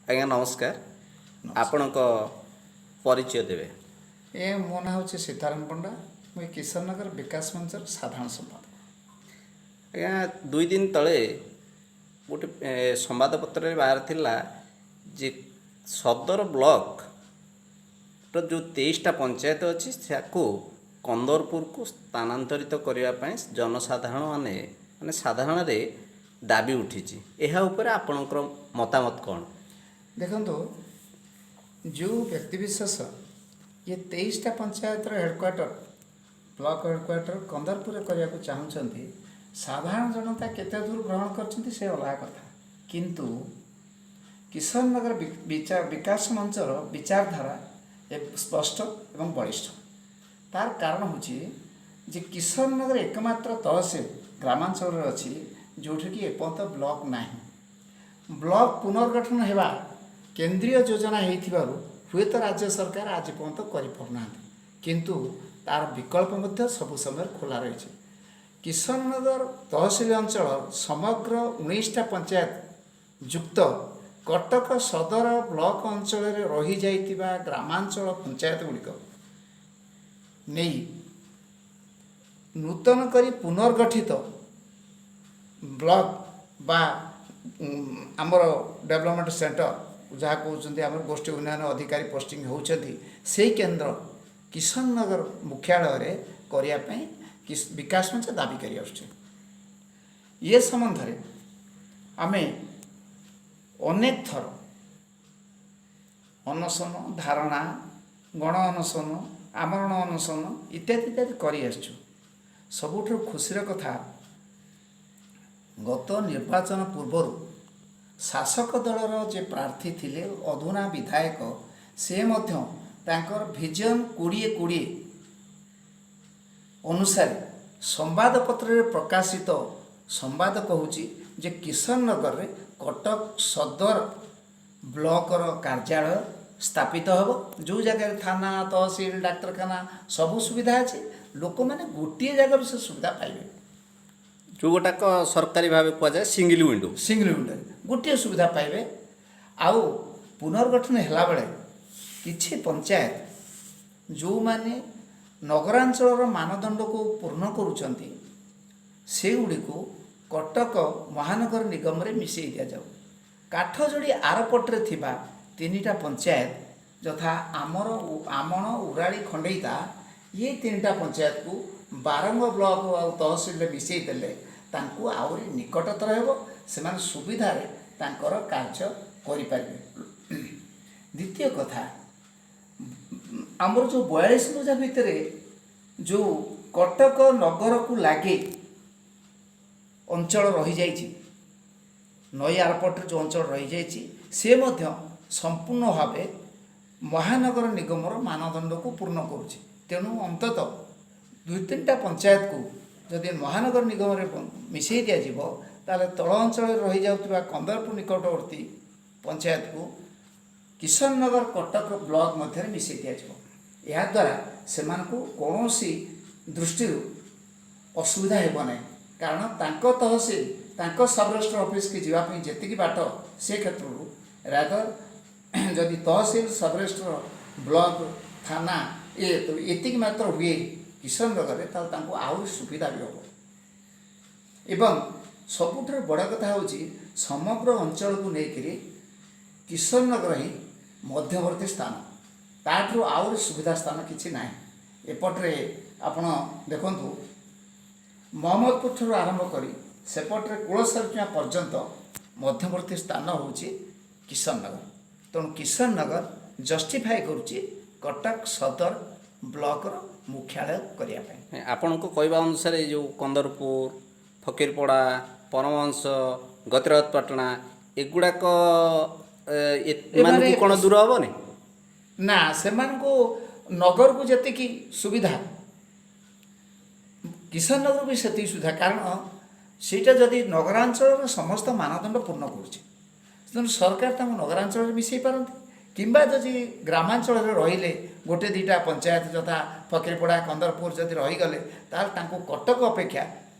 ଆଜ୍ଞା ନମସ୍କାର। ଆପଣଙ୍କ ପରିଚୟ ଦେବେ। ମୋ ନାଁ ହେଉଛି ସୀତାରାମ ପଣ୍ଡା। ମୁଁ କିଶୋରନଗର ବିକାଶ ମଞ୍ଚର ସାଧାରଣ ସମ୍ପାଦକ। ଆଜ୍ଞା 2 ଦିନ ତଳେ ଗୋଟେ ସମ୍ବାଦପତ୍ରରେ ବାହାରିଥିଲା ଯେ ସଦର ବ୍ଲକର ଯେଉଁ 23ଟା ପଞ୍ଚାୟତ ଅଛି ତାକୁ କନ୍ଦରପୁରକୁ ସ୍ଥାନାନ୍ତରିତ କରିବା ପାଇଁ ଜନସାଧାରଣ ମାନେ ସାଧାରଣରେ ଦାବି ଉଠିଛି। ଏହା ଉପରେ ଆପଣଙ୍କର ମତାମତ କ'ଣ? ଦେଖନ୍ତୁ, ଯେଉଁ ବ୍ୟକ୍ତିବିଶେଷ ଇଏ 23ଟା ପଞ୍ଚାୟତର ହେଡ଼କ୍ୱାର୍ଟର ବ୍ଲକ ହେଡ଼କ୍ୱାର୍ଟର କନ୍ଦରପୁରରେ କରିବାକୁ ଚାହୁଁଛନ୍ତି, ସାଧାରଣ ଜନତା କେତେ ଦୂର ଗ୍ରହଣ କରିଛନ୍ତି ସେ ଅଲଗା କଥା। କିନ୍ତୁ କିଶୋରନଗର ବିକାଶ ମଞ୍ଚର ବିଚାରଧାରା ସ୍ପଷ୍ଟ ଏବଂ ବଳିଷ୍ଠ। ତାର କାରଣ ହେଉଛି ଯେ କିଶୋରନଗର ଏକମାତ୍ର ତହସିଲ ଗ୍ରାମାଞ୍ଚଳରେ ଅଛି ଯେଉଁଠିକି ଏପର୍ଯ୍ୟନ୍ତ ବ୍ଲକ ନାହିଁ। ବ୍ଲକ ପୁନର୍ଗଠନ ହେବା କେନ୍ଦ୍ରୀୟ ଯୋଜନା ହୋଇଥିବାରୁ ହୁଏତ ରାଜ୍ୟ ସରକାର ଆଜି ପର୍ଯ୍ୟନ୍ତ କରିପାରୁନାହାନ୍ତି, କିନ୍ତୁ ତାର ବିକଳ୍ପ ମଧ୍ୟ ସବୁ ସମୟରେ ଖୋଲା ରହିଛି। କିଶୋରନଗର ତହସିଲ ଅଞ୍ଚଳ ସମଗ୍ର 19ଟା ପଞ୍ଚାୟତ ଯୁକ୍ତ କଟକ ସଦର ବ୍ଲକ ଅଞ୍ଚଳରେ ରହିଯାଇଥିବା ଗ୍ରାମାଞ୍ଚଳ ପଞ୍ଚାୟତ ଗୁଡ଼ିକ ନେଇ ନୂତନ କରି ପୁନର୍ଗଠିତ ବ୍ଲକ ବା ଆମର ଡେଭଲପମେଣ୍ଟ ସେଣ୍ଟର ଯାହା କହୁଛନ୍ତି ଆମର ଗୋଷ୍ଠୀ ଉନ୍ନୟନ ଅଧିକାରୀ ପୋଷ୍ଟିଂ ହେଉଛନ୍ତି, ସେହି କେନ୍ଦ୍ର କିଶୋରନଗର ମୁଖ୍ୟାଳୟରେ କରିବା ପାଇଁ ବିକାଶ ମଞ୍ଚ ଦାବି କରି ଆସୁଛି। ଏ ସମ୍ବନ୍ଧରେ ଆମେ ଅନେକ ଥର ଅନଶନ, ଧାରଣା, ଗଣ ଅନଶନ, ଆମରଣ ଅନଶନ ଇତ୍ୟାଦି ଇତ୍ୟାଦି କରି ଆସିଛୁ। ସବୁଠାରୁ ଖୁସିର କଥା, ଗତ ନିର୍ବାଚନ ପୂର୍ବରୁ ଶାସକ ଦଳର ଯେ ପ୍ରାର୍ଥୀ ଥିଲେ ଅଧୁନା ବିଧାୟକ, ସେ ମଧ୍ୟ ତାଙ୍କର ଭିଜନ 2020 ଅନୁସାରେ ସମ୍ବାଦପତ୍ରରେ ପ୍ରକାଶିତ ସମ୍ବାଦ କହୁଛି ଯେ କିଶୋରନଗରରେ କଟକ ସଦର ବ୍ଲକର କାର୍ଯ୍ୟାଳୟ ସ୍ଥାପିତ ହେବ, ଯେଉଁ ଜାଗାରେ ଥାନା, ତହସିଲ, ଡାକ୍ତରଖାନା ସବୁ ସୁବିଧା ଅଛି। ଲୋକମାନେ ଗୋଟିଏ ଜାଗାରୁ ସେ ସୁବିଧା ପାଇବେ, ଯେଉଁଗୁଡ଼ାକ ସରକାରୀ ଭାବେ କୁହାଯାଏ ସିଙ୍ଗଲ ୱିଣ୍ଡୋରେ ଗୋଟିଏ ସୁବିଧା ପାଇବେ। ଆଉ ପୁନର୍ଗଠନ ହେଲାବେଳେ କିଛି ପଞ୍ଚାୟତ ଯେଉଁମାନେ ନଗରାଞ୍ଚଳର ମାନଦଣ୍ଡକୁ ପୂର୍ଣ୍ଣ କରୁଛନ୍ତି, ସେଗୁଡ଼ିକୁ କଟକ ମହାନଗର ନିଗମରେ ମିଶାଇ ଦିଆଯାଉ। କାଠଯୋଡ଼ି ଆରପଟରେ ଥିବା 3ଟା ପଞ୍ଚାୟତ ଯଥା ଆମଣ, ଉରାଳି, ଖଣ୍ଡେଇତା, ଇଏ 3ଟା ପଞ୍ଚାୟତକୁ ବାରଙ୍ଗ ବ୍ଲକ ଆଉ ତହସିଲରେ ମିଶାଇ ଦେଲେ ତାଙ୍କୁ ଆହୁରି ନିକଟତର ହେବ, ସେମାନେ ସୁବିଧାରେ ତାଙ୍କର କାର୍ଯ୍ୟ କରିପାରିବେ। ଦ୍ୱିତୀୟ କଥା, ଆମର ଯେଉଁ 42 ମୌଜା ଭିତରେ ଯେଉଁ କଟକ ନଗରକୁ ଲାଗି ଅଞ୍ଚଳ ରହିଯାଇଛି, ନଈ ଆରପଟରେ ଯେଉଁ ଅଞ୍ଚଳ ରହିଯାଇଛି, ସେ ମଧ୍ୟ ସମ୍ପୂର୍ଣ୍ଣ ଭାବେ ମହାନଗର ନିଗମର ମାନଦଣ୍ଡକୁ ପୂର୍ଣ୍ଣ କରୁଛି। ତେଣୁ ଅନ୍ତତଃ 2-3ଟା ପଞ୍ଚାୟତକୁ ଯଦି ମହାନଗର ନିଗମରେ ମିଶାଇ ଦିଆଯିବ, ତାହେଲେ ତଳ ଅଞ୍ଚଳରେ ରହିଯାଉଥିବା କନ୍ଦରପୁର ନିକଟବର୍ତ୍ତୀ ପଞ୍ଚାୟତକୁ କିଶୋରନଗର କଟକ ବ୍ଲକ ମଧ୍ୟରେ ମିଶାଇ ଦିଆଯିବ। ଏହାଦ୍ୱାରା ସେମାନଙ୍କୁ କୌଣସି ଦୃଷ୍ଟିରୁ ଅସୁବିଧା ହେବ ନାହିଁ, କାରଣ ତାଙ୍କ ତହସିଲ, ତାଙ୍କ ସବରେଜିଷ୍ଟ୍ରାର ଅଫିସକୁ ଯିବା ପାଇଁ ଯେତିକି ବାଟ, ସେ କ୍ଷେତ୍ରରୁ ରାଦର ଯଦି ତହସିଲ, ସବରେଜିଷ୍ଟ୍ରାର, ବ୍ଲକ, ଥାନା ଏତିକି ମାତ୍ର ହୁଏ କିଶୋରନଗରରେ, ତାହେଲେ ତାଙ୍କୁ ଆହୁରି ସୁବିଧା ବି ହେବ। ଏବଂ ସବୁଠାରୁ ବଡ଼ କଥା ହେଉଛି ସମଗ୍ର ଅଞ୍ଚଳକୁ ନେଇକରି କିଶୋରନଗର ହିଁ ମଧ୍ୟବର୍ତ୍ତୀ ସ୍ଥାନ, ତାଠାରୁ ଆହୁରି ସୁବିଧା ସ୍ଥାନ କିଛି ନାହିଁ। ଏପଟରେ ଆପଣ ଦେଖନ୍ତୁ, ମହମ୍ମଦପୁର ଠାରୁ ଆରମ୍ଭ କରି ସେପଟରେ କୁଳସରକିଆ ପର୍ଯ୍ୟନ୍ତ ମଧ୍ୟବର୍ତ୍ତୀ ସ୍ଥାନ ହେଉଛି କିଶୋରନଗର। ତେଣୁ କିଶୋରନଗର ଜଷ୍ଟିଫାଏ କରୁଛି କଟକ ସଦର ବ୍ଲକର ମୁଖ୍ୟାଳୟ କରିବା ପାଇଁ। ଆପଣଙ୍କ କହିବା ଅନୁସାରେ ଏଇ ଯେଉଁ କନ୍ଦରପୁର, ଫକୀରପଡ଼ା, ପରମହଂସ, ଗତିରାଜପାଟଣା ଏଗୁଡ଼ାକ ଏମାନଙ୍କୁ କ'ଣ ଦୂର ହେବନି? ନା, ସେମାନଙ୍କୁ ନଗରକୁ ଯେତିକି ସୁବିଧା କିଶୋରନଗର ବି ସେତିକି ସୁବିଧା, କାରଣ ସେଇଟା ଯଦି ନଗରାଞ୍ଚଳର ସମସ୍ତ ମାନଦଣ୍ଡ ପୂର୍ଣ୍ଣ କରୁଛି, ତେଣୁ ସରକାର ତାଙ୍କୁ ନଗରାଞ୍ଚଳରେ ମିଶାଇ ପାରନ୍ତି। କିମ୍ବା ଯଦି ଗ୍ରାମାଞ୍ଚଳରେ ରହିଲେ 1-2ଟା ପଞ୍ଚାୟତ ଯଥା ଫକୀରପଡ଼ା, କନ୍ଦରପୁର ଯଦି ରହିଗଲେ, ତାହେଲେ ତାଙ୍କୁ କଟକ ଅପେକ୍ଷା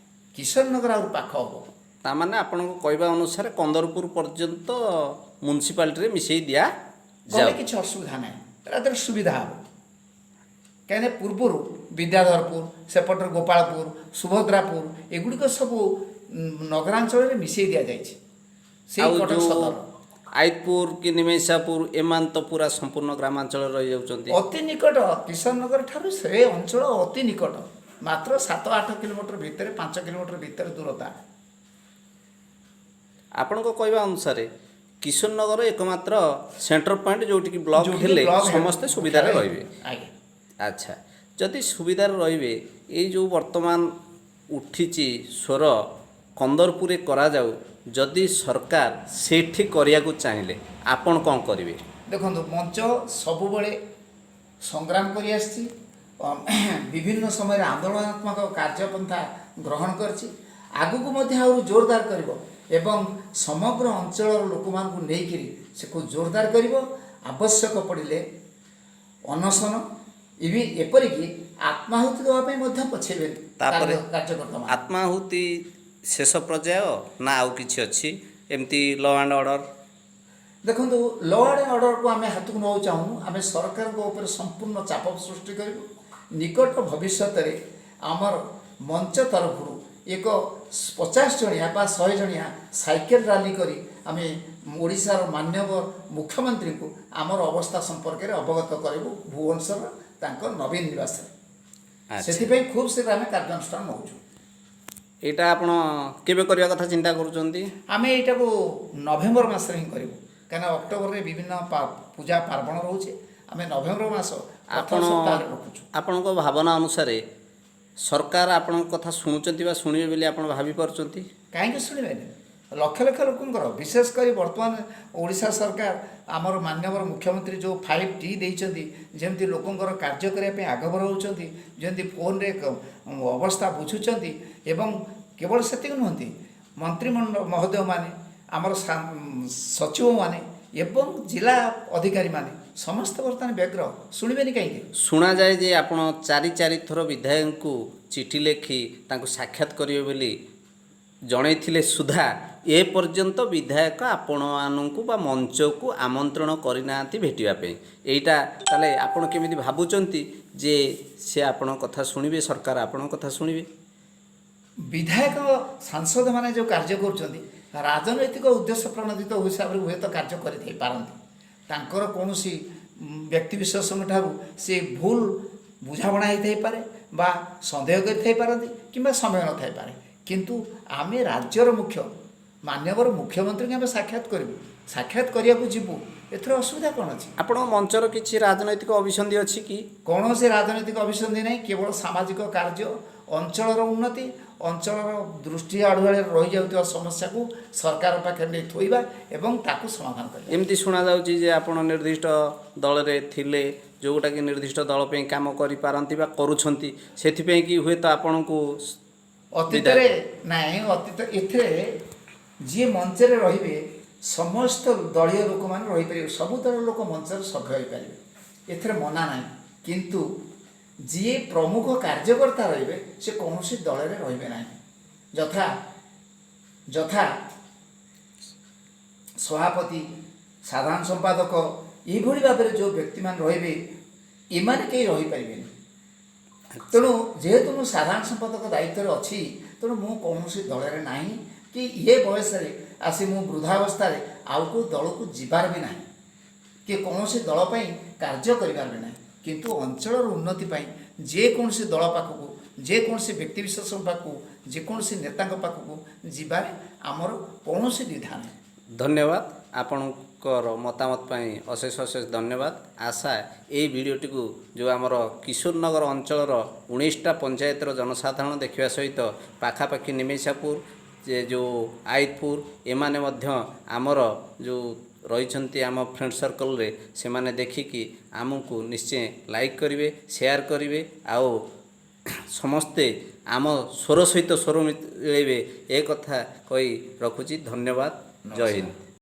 କିଶୋରନଗର ଆହୁରି ପାଖ ହେବ। ତାମାନେ ଆପଣଙ୍କ କହିବା ଅନୁସାରେ କନ୍ଦରପୁର ପର୍ଯ୍ୟନ୍ତ ମ୍ୟୁନିସିପାଲିଟିରେ ମିଶାଇ ଦିଆଯାଉ। ଗଲେ କିଛି ଅସୁବିଧା ନାହିଁ, ଏଥିରେ ସୁବିଧା ହେବ। କାହିଁକିନା ପୂର୍ବରୁ ବିଦ୍ୟାଧରପୁର, ସେପଟରେ ଗୋପାଳପୁର, ସୁଭଦ୍ରାପୁର ଏଗୁଡ଼ିକ ସବୁ ନଗରାଞ୍ଚଳରେ ମିଶାଇ ଦିଆଯାଇଛି। ସେଇ ଆଉ କଟକ ଯେଉଁ ସଦର ଆଇତପୁର କି ନିମେଇସାପୁର ଏମାନେ ତ ପୁରା ସମ୍ପୂର୍ଣ୍ଣ ଗ୍ରାମାଞ୍ଚଳରେ ରହିଯାଉଛନ୍ତି। ଅତି ନିକଟ, କିଶନନଗର ଠାରୁ ସେ ଅଞ୍ଚଳ ଅତି ନିକଟ, ମାତ୍ର 7-8 କିଲୋମିଟର ଭିତରେ, 5 କିଲୋମିଟର ଭିତରେ ଦୂରତା। ଆପଣଙ୍କ କହିବା ଅନୁସାରେ କିଶୋରନଗର ଏକମାତ୍ର ସେଣ୍ଟର ପଏଣ୍ଟ ଯେଉଁଠିକି ବ୍ଲକ ଯୋଉଠିକି ହେଲେ ବ୍ଲକ ସମସ୍ତେ ସୁବିଧାରେ ମୁଖ୍ୟାଳୟ ରହିବେ। ଆଜ୍ଞା। ଆଚ୍ଛା, ଯଦି ସୁବିଧାରେ ରହିବେ, ଏଇ ଯେଉଁ ବର୍ତ୍ତମାନ ଉଠିଛି ସ୍ୱର କନ୍ଦରପୁରରେ କରାଯାଉ, ଯଦି ସରକାର ସେଠି କରିବାକୁ ଚାହିଁଲେ ଆପଣ କ'ଣ କରିବେ? ଦେଖନ୍ତୁ, ମଞ୍ଚ ସବୁବେଳେ ସଂଗ୍ରାମ କରି ଆସିଛି, ବିଭିନ୍ନ ସମୟରେ ଆନ୍ଦୋଳନାତ୍ମକ କାର୍ଯ୍ୟପନ୍ଥା ଗ୍ରହଣ କରିଛି, ଆଗକୁ ମଧ୍ୟ ଆହୁରି ଜୋରଦାର କରିବ ଏବଂ ସମଗ୍ର ଅଞ୍ଚଳର ଲୋକମାନଙ୍କୁ ନେଇକରି ସେକୁ ଜୋରଦାର କରିବ। ଆବଶ୍ୟକ ପଡ଼ିଲେ ଅନଶନ, ଏପରିକି ଆତ୍ମାହୁତି ଦେବା ପାଇଁ ମଧ୍ୟ ପଛେଇବେନି ତାପରେ କାର୍ଯ୍ୟକର୍ତ୍ତାମାନେ। ଆତ୍ମାହୁତି ଶେଷ ପର୍ଯ୍ୟାୟ ନା ଆଉ କିଛି ଅଛି ଏମିତି ଲ ଆଣ୍ଡ ଅର୍ଡ଼ର? ଦେଖନ୍ତୁ, ଲ ଆଣ୍ଡ ଅର୍ଡ଼ରକୁ ଆମେ ହାତକୁ ନେବାକୁ ଚାହୁଁନୁ। ଆମେ ସରକାରଙ୍କ ଉପରେ ସମ୍ପୂର୍ଣ୍ଣ ଚାପ ସୃଷ୍ଟି କରିବୁ। ନିକଟ ଭବିଷ୍ୟତରେ ଆମର ମଞ୍ଚ ତରଫରୁ ଏକ 50 ଜଣିଆ ବା 100 ଜଣିଆ ସାଇକେଲ ରାଲି କରି ଆମେ ଓଡ଼ିଶାର ମାନ୍ୟବର ମୁଖ୍ୟମନ୍ତ୍ରୀଙ୍କୁ ଆମର ଅବସ୍ଥା ସମ୍ପର୍କରେ ଅବଗତ କରିବୁ ଭୁବନେଶ୍ୱର ତାଙ୍କ ନବୀନ ନିବାସରେ। ଆଚ୍ଛା, ସେଥିପାଇଁ ଖୁବ୍ ଶୀଘ୍ର ଆମେ କାର୍ଯ୍ୟାନୁଷ୍ଠାନ ନେଉଛୁ। ଏଇଟା ଆପଣ କେବେ କରିବା କଥା ଚିନ୍ତା କରୁଛନ୍ତି? ଆମେ ଏଇଟାକୁ ନଭେମ୍ବର ମାସରେ ହିଁ କରିବୁ, କାହିଁକିନା ଅକ୍ଟୋବରରେ ବିଭିନ୍ନ ପୂଜା ପାର୍ବଣ ରହୁଛି। ଆମେ ନଭେମ୍ବର ମାସ ପ୍ରଥମ ଆପଣ ସପ୍ତାହରେ ରଖୁଛୁ। ଆପଣଙ୍କ ଭାବନା ଅନୁସାରେ ସରକାର ଆପଣଙ୍କ କଥା ଶୁଣୁଛନ୍ତି ବା ଶୁଣିବେ ବୋଲି ଆପଣ ଭାବିପାରୁଛନ୍ତି? କାହିଁକି ଶୁଣିବେନି? ଲକ୍ଷ ଲକ୍ଷ ଲୋକଙ୍କର, ବିଶେଷ କରି ବର୍ତ୍ତମାନ ଓଡ଼ିଶା ସରକାର ଆମର ମାନ୍ୟବର ମୁଖ୍ୟମନ୍ତ୍ରୀ ଯେଉଁ 5T ଦେଇଛନ୍ତି, ଯେମିତି ଲୋକଙ୍କର କାର୍ଯ୍ୟ କରିବା ପାଇଁ ଆଗଭର ହେଉଛନ୍ତି, ଯେମିତି ଫୋନରେ ଅବସ୍ଥା ବୁଝୁଛନ୍ତି, ଏବଂ କେବଳ ସେତିକି ନୁହନ୍ତି, ମନ୍ତ୍ରିମଣ୍ଡଳ ମହୋଦୟମାନେ, ଆମର ସଚିବମାନେ ଏବଂ ଜିଲ୍ଲା ଅଧିକାରୀମାନେ ସମସ୍ତେ ବର୍ତ୍ତମାନ ବ୍ୟଗ୍ର, ଶୁଣିବେନି କାହିଁକି? ଶୁଣାଯାଏ ଯେ ଆପଣ ଚାରି ଥର ବିଧାୟକଙ୍କୁ ଚିଠି ଲେଖି ତାଙ୍କୁ ସାକ୍ଷାତ କରିବେ ବୋଲି ଜଣେଇଥିଲେ ସୁଦ୍ଧା ଏପର୍ଯ୍ୟନ୍ତ ବିଧାୟକ ଆପଣମାନଙ୍କୁ ବା ମଞ୍ଚକୁ ଆମନ୍ତ୍ରଣ କରିନାହାନ୍ତି ଭେଟିବା ପାଇଁ। ଏଇଟା ତାହେଲେ ଆପଣ କେମିତି ଭାବୁଛନ୍ତି ଯେ ସେ ଆପଣଙ୍କ କଥା ଶୁଣିବେ, ସରକାର ଆପଣଙ୍କ କଥା ଶୁଣିବେ? ବିଧାୟକ ସାଂସଦମାନେ ଯେଉଁ କାର୍ଯ୍ୟ କରୁଛନ୍ତି, ରାଜନୈତିକ ଉଦ୍ଦେଶ୍ୟ ପ୍ରଣୋଦିତ ହିସାବରେ ହୁଏତ କାର୍ଯ୍ୟ କରିଥାଇପାରନ୍ତି। ତାଙ୍କର କୌଣସି ବ୍ୟକ୍ତିବିଶେଷଙ୍କ ଠାରୁ ସେ ଭୁଲ ବୁଝାମଣା ହେଇଥାଇପାରେ ବା ସନ୍ଦେହ କରିଥାଇପାରନ୍ତି କିମ୍ବା ସମୟ ନଥାଇପାରେ, କିନ୍ତୁ ଆମେ ରାଜ୍ୟର ମୁଖ୍ୟ ମାନ୍ୟବର ମୁଖ୍ୟମନ୍ତ୍ରୀଙ୍କୁ ଆମେ ସାକ୍ଷାତ କରିବୁ, ସାକ୍ଷାତ କରିବାକୁ ଯିବୁ, ଏଥିରେ ଅସୁବିଧା କ'ଣ ଅଛି? ଆପଣଙ୍କ ମଞ୍ଚର କିଛି ରାଜନୈତିକ ଅଭିସନ୍ଧି ଅଛି କି? କୌଣସି ରାଜନୈତିକ ଅଭିସନ୍ଧି ନାହିଁ, କେବଳ ସାମାଜିକ କାର୍ଯ୍ୟ, ଅଞ୍ଚଳର ଉନ୍ନତି, ଅଞ୍ଚଳର ଦୃଷ୍ଟି ଆଢ଼ୁଆଳରେ ରହିଯାଉଥିବା ସମସ୍ୟାକୁ ସରକାର ପାଖରେ ନେଇ ଥୋଇବା ଏବଂ ତାକୁ ସମାଧାନ କରିବା। ଏମିତି ଶୁଣାଯାଉଛି ଯେ ଆପଣ ନିର୍ଦ୍ଦିଷ୍ଟ ଦଳରେ ଥିଲେ, ଯେଉଁଟାକି ନିର୍ଦ୍ଦିଷ୍ଟ ଦଳ ପାଇଁ କାମ କରିପାରନ୍ତି ବା କରୁଛନ୍ତି, ସେଥିପାଇଁ କି ହୁଏତ ଆପଣଙ୍କୁ ଅତୀତରେ ନାହିଁ, ଏଥିରେ ଯିଏ ମଞ୍ଚରେ ରହିବେ ସମସ୍ତ ଦଳୀୟ ଲୋକମାନେ ରହିପାରିବେ, ସବୁ ଦଳର ଲୋକ ମଞ୍ଚରେ ସଭ୍ୟ ହୋଇପାରିବେ, ଏଥିରେ ମନା ନାହିଁ। କିନ୍ତୁ ଯିଏ ପ୍ରମୁଖ କାର୍ଯ୍ୟକର୍ତ୍ତା ରହିବେ ସେ କୌଣସି ଦଳରେ ରହିବେ ନାହିଁ। ଯଥା ସଭାପତି, ସାଧାରଣ ସମ୍ପାଦକ, ଏଇଭଳି ଭାବରେ ଯେଉଁ ବ୍ୟକ୍ତିମାନେ ରହିବେ, ଏମାନେ କେହି ରହିପାରିବେନି। ତେଣୁ ଯେହେତୁ ମୁଁ ସାଧାରଣ ସମ୍ପାଦକ ଦାୟିତ୍ୱରେ ଅଛି, ତେଣୁ ମୁଁ କୌଣସି ଦଳରେ ନାହିଁ କି ଏ ବୟସରେ ଆସି ମୁଁ ବୃଦ୍ଧାବସ୍ଥାରେ ଆଉ କେଉଁ ଦଳକୁ ଯିବାର ବି ନାହିଁ କି କୌଣସି ଦଳ ପାଇଁ କାର୍ଯ୍ୟ କରିବାର ବି ନାହିଁ। କିନ୍ତୁ ଅଞ୍ଚଳର ଉନ୍ନତି ପାଇଁ ଯେକୌଣସି ଦଳ ପାଖକୁ, ଯେକୌଣସି ବ୍ୟକ୍ତିବିଶେଷଙ୍କ ପାଖକୁ, ଯେକୌଣସି ନେତାଙ୍କ ପାଖକୁ ଯିବାରେ ଆମର କୌଣସି ଦ୍ୱିଧା ନାହିଁ। ଧନ୍ୟବାଦ। ଆପଣଙ୍କର ମତାମତ ପାଇଁ ଅଶେଷ ଧନ୍ୟବାଦ। ଆଶା ଏହି ଭିଡ଼ିଓଟିକୁ ଯେଉଁ ଆମର କିଶୋରନଗର ଅଞ୍ଚଳର 19ଟା ପଞ୍ଚାୟତର ଜନସାଧାରଣ ଦେଖିବା ସହିତ ପାଖାପାଖି ନିମେଇସାପୁର, ଯେଉଁ ଆଇତପୁର, ଏମାନେ ମଧ୍ୟ ଆମର ଯେଉଁ ରହିଛନ୍ତି ଆମ ଫ୍ରେଣ୍ଡ ସର୍କଲରେ, ସେମାନେ ଦେଖିକି ଆମକୁ ନିଶ୍ଚୟ ଲାଇକ୍ କରିବେ, ସେୟାର କରିବେ, ଆଉ ସମସ୍ତେ ଆମ ସ୍ୱର ସହିତ ସ୍ୱର ମିଳେଇବେ, ଏ କଥା କହି ରଖୁଛି। ଧନ୍ୟବାଦ। ଜୟ ହିନ୍ଦ।